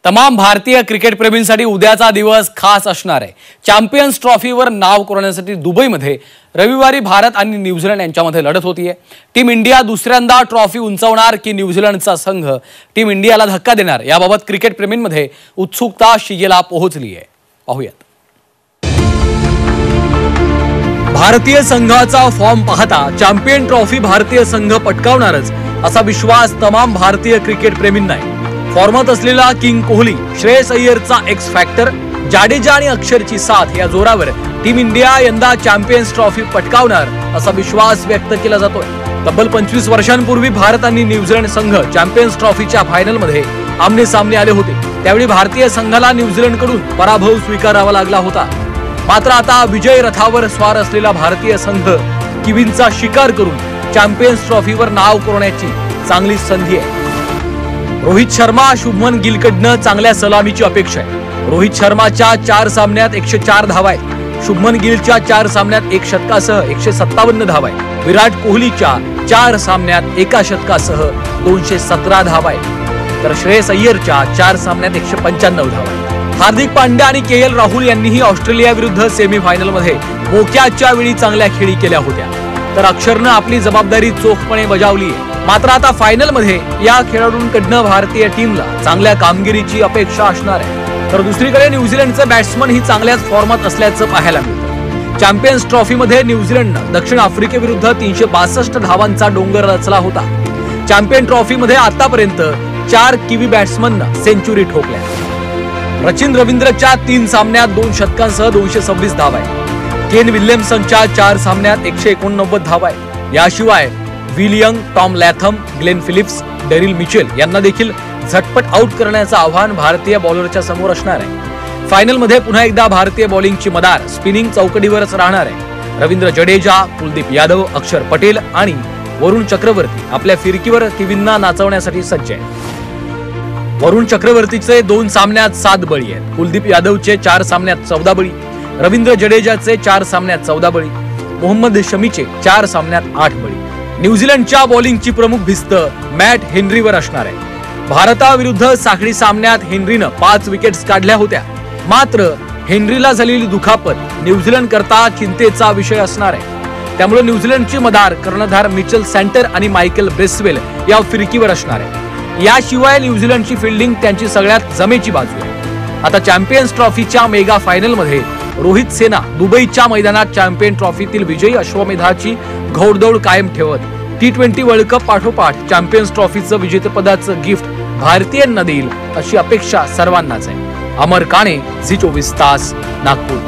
तमाम भारतीय क्रिकेट प्रेमींसाठी उद्याचा दिवस खास असणार आहे। चॅम्पियन्स ट्रॉफीवर नाव कोरण्यासाठी दुबईमध्ये रविवारी भारत आणि न्यूझीलंड यांच्यामध्ये लढत होतीये। टीम इंडिया दुसऱ्यांदा ट्रॉफी उंचावणार की न्यूझीलंडचा संघ टीम इंडियाला धक्का देणार याबाबत क्रिकेट प्रेमींमध्ये उत्सुकता शिगेला पोहोचली आहे। पाहूयात। भारतीय संघाचा फॉर्म पाहता चॅम्पियन ट्रॉफी भारतीय संघ पटकावणारच असा विश्वास तमाम भारतीय क्रिकेट प्रेमींना आहे। फॉर्मात असलेला किंग कोहली, श्रेयस अय्यरचा एक्स फॅक्टर, जाडेजा आणि अक्षरची साथ या जोरावर टीम इंडिया यंदा चॅम्पियन्स ट्रॉफी पटकावणार असा विश्वास व्यक्त केला जातोय। तब्बल 25 वर्षांपूर्वी भारत आणि न्यूझीलंड संघ चॅम्पियन्स ट्रॉफीच्या फायनलमध्ये आमने सामने आले होते। त्यावेळी भारतीय संघाला न्यूझीलंडकडून पराभव स्वीकारावा लागला होता। मात्र आता विजय रथावर स्वार असलेला भारतीय संघ किवींचा शिकार करून चॅम्पियन्स ट्रॉफीवर नाव कोरण्याची चांगली संधी आहे। रोहित शर्मा, शुभमन गिलकडनं चांगल्या सलामीची अपेक्षा आहे। रोहित शर्माच्या 4 सामन्यात 104 धावा आहेत। शुभमन गिलच्या 4 सामन्यात 1 शतकासह 157 धावा आहेत। विराट कोहलीच्या 4 सामन्यात 1 शतकासह 217 धावा आहेत। तर श्रेयस अय्यरच्या 4 सामन्यात 195 धावा आहेत। हार्दिक पांड्या आणि केएल राहुल यांनीही ऑस्ट्रेलिया विरुद्ध सेमीफायनलमध्ये मोक्याच्या वेळी चांगल्या खेळी केल्या होत्या। तर अक्षरनं आपली जबाबदारी चोखपणे बजावली आहे। मात्र आता फायनलमध्ये या खेळाडूंकडनं भारतीय टीमला चांगल्या कामगिरीची अपेक्षा असणार आहे। तर दुसरीकडे न्यूझीलंडचे बॅट्समन ही चांगल्याच फॉर्मात असल्याचं पाहायला मिळतं। चॅम्पियन्स ट्रॉफीमध्ये न्यूझीलंडनं दक्षिण आफ्रिकेविरुद्ध 362 धावांचा डोंगर रचला होता। चॅम्पियन ट्रॉफीमध्ये आतापर्यंत 4 किवी बॅट्समनना सेंचुरी ठोकल्या। सचिन रवींद्रच्या 3 सामन्यात 2 शतकांसह 226 धावा आहेत। केन विल्यमसनच्या 4 सामन्यात 189 धावा आहेत। याशिवाय will young, Tom Latham, Glenn Phillips, Daryl Mitchell यांना देखील झटपट आउट करण्याचं आव्हान भारतीय बॉलरच्या समोर असणार आहे। फायनलमध्ये पुन्हा एकदा भारतीय बॉलिंगची मदार स्पिनिंग चौकटीवरच राहणार आहे। रवींद्र जडेजा, कुलदीप यादव, अक्षर पटेल आणि वरुण चक्रवर्ती आपल्या फिरकीवर किवींना नाचवण्यासाठी सज्ज आहेत। वरुण चक्रवर्तीचे 2 सामन्यात 7 बळी आहेत। कुलदीप यादवचे 4 सामन्यात 14 बळी, रवींद्र जडेजाचे 4 सामन्यात 14 बळी, मोहम्मद शमीचे 4 सामन्यात 8 बळी। न्यूझीलंडच्या बॉलिंगची प्रमुख भिस्त मॅट हेनरीवर असणार आहे। भारताविरुद्ध साखळी सामन्यात हेनरीनं 5 विकेट्स काढल्या होत्या। मात्र हेनरीला झालेली दुखापत न्यूझीलंड करता चिंतेचा विषय असणार आहे। त्यामुळे न्यूझीलंडची मदार कर्णधार मिचेल सँटर आणि मायकेल ब्रेसवेल या फिरकीवर असणार आहे। याशिवाय न्यूझीलंडची फिल्डिंग त्यांची सगळ्यात जमेची बाजू आहे। आता चॅम्पियन्स ट्रॉफीच्या मेगा फायनलमध्ये रोहित सेना दुबईच्या मैदानात चॅम्पियन ट्रॉफीतील विजयी अश्वमेधाची घोडदौड कायम ठेवत T20 वर्ल्ड कप पाठोपाठ चॅम्पियन्स ट्रॉफीचं विजेतेपदाचं गिफ्ट भारतीयांना देईल अशी अपेक्षा सर्वांनाच आहे। अमर काणे, झी 24 तास, नागपूर।